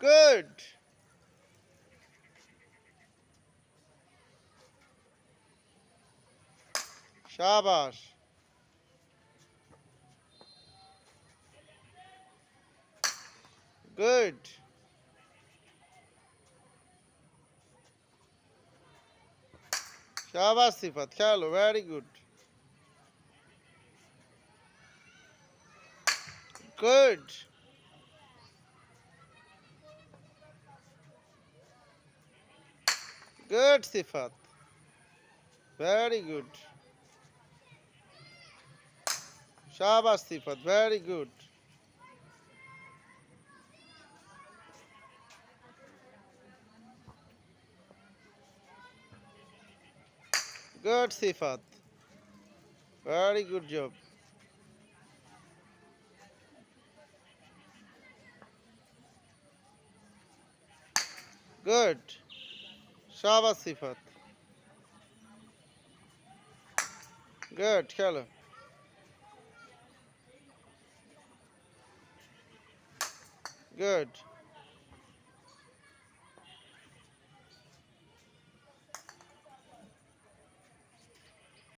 Good. Shabash. Good. Shabash Sifat. Khelo. Very good. Good. Good Sifat. Very good. Shabash Sifat. Very good. Good Sifat. Very good job. Good. Shabash Sifat. Good. Khelo. Good.